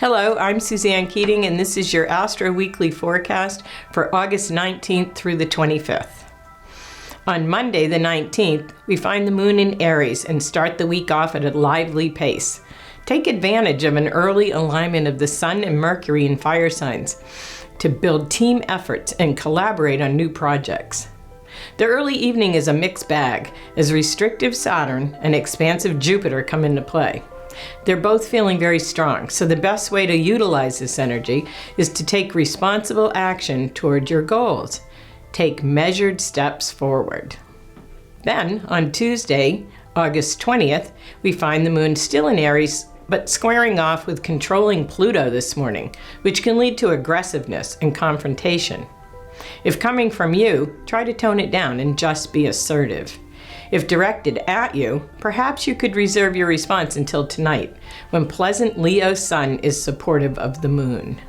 Hello, I'm Suzanne Keating, and this is your Astro Weekly Forecast for August 19th through the 25th. On Monday, the 19th, we find the moon in Aries and start the week off at a lively pace. Take advantage of an early alignment of the Sun and Mercury in fire signs to build team efforts and collaborate on new projects. The early evening is a mixed bag as restrictive Saturn and expansive Jupiter come into play. They're both feeling very strong, so the best way to utilize this energy is to take responsible action toward your goals. Take measured steps forward. Then, on Tuesday, August 20th, we find the moon still in Aries, but squaring off with controlling Pluto this morning, which can lead to aggressiveness and confrontation. If coming from you, try to tone it down and just be assertive. If directed at you, perhaps you could reserve your response until tonight, when pleasant Leo sun is supportive of the moon.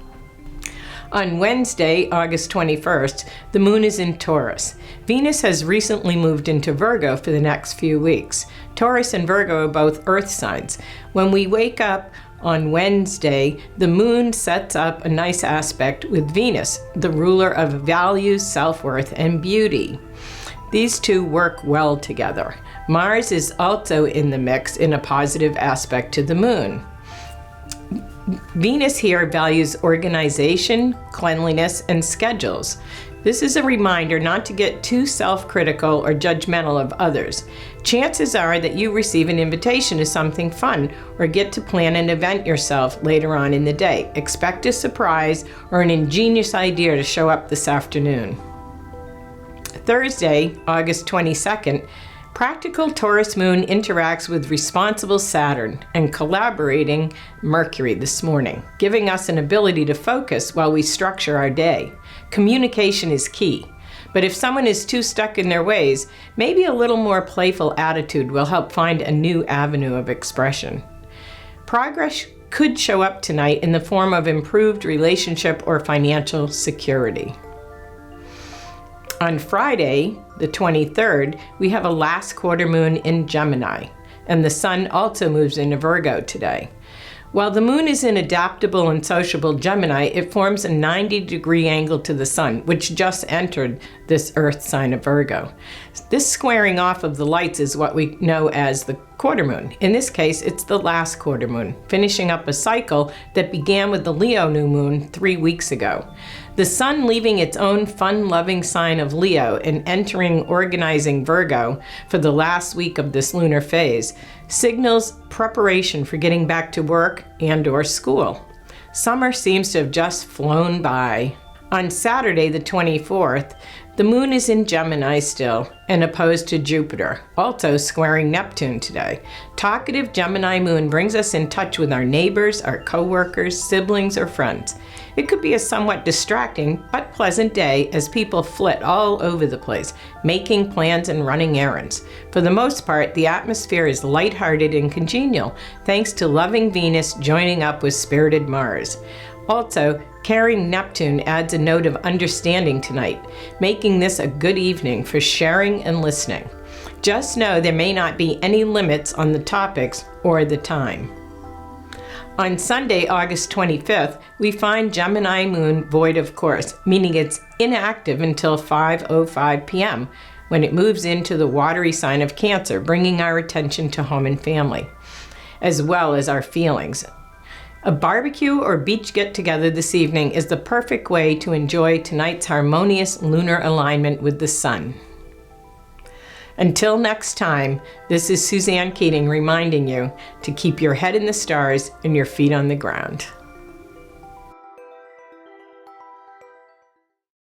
On Wednesday, August 21st, the moon is in Taurus. Venus has recently moved into Virgo for the next few weeks. Taurus and Virgo are both earth signs. When we wake up on Wednesday, the moon sets up a nice aspect with Venus, the ruler of values, self-worth, and beauty. These two work well together. Mars is also in the mix in a positive aspect to the moon. Venus here values organization, cleanliness, and schedules. This is a reminder not to get too self-critical or judgmental of others. Chances are that you receive an invitation to something fun or get to plan an event yourself later on in the day. Expect a surprise or an ingenious idea to show up this afternoon. Thursday, August 22nd, practical Taurus moon interacts with responsible Saturn and collaborating Mercury this morning, giving us an ability to focus while we structure our day. Communication is key, but if someone is too stuck in their ways, maybe a little more playful attitude will help find a new avenue of expression. Progress could show up tonight in the form of improved relationship or financial security. On Friday, the 23rd, we have a last quarter moon in Gemini, and the sun also moves into Virgo today. While the moon is in adaptable and sociable Gemini, it forms a 90-degree angle to the sun, which just entered this earth sign of Virgo. This squaring off of the lights is what we know as the quarter moon. In this case, it's the last quarter moon, finishing up a cycle that began with the Leo new moon 3 weeks ago. The sun leaving its own fun-loving sign of Leo and entering organizing Virgo for the last week of this lunar phase signals preparation for getting back to work and/or school. Summer seems to have just flown by. On Saturday, the 24th, the moon is in Gemini still and opposed to Jupiter, also squaring Neptune today. Talkative Gemini moon brings us in touch with our neighbors, our co-workers, siblings, or friends. It could be a somewhat distracting but pleasant day as people flit all over the place, making plans and running errands. For the most part, the atmosphere is lighthearted and congenial, thanks to loving Venus joining up with spirited Mars. Also, carrying Neptune adds a note of understanding tonight, making this a good evening for sharing and listening. Just know there may not be any limits on the topics or the time. On Sunday, August 25th, we find Gemini moon void of course, meaning it's inactive until 5:05 p.m., when it moves into the watery sign of Cancer, bringing our attention to home and family, as well as our feelings. A barbecue or beach get-together this evening is the perfect way to enjoy tonight's harmonious lunar alignment with the sun. Until next time, this is Suzanne Keating reminding you to keep your head in the stars and your feet on the ground.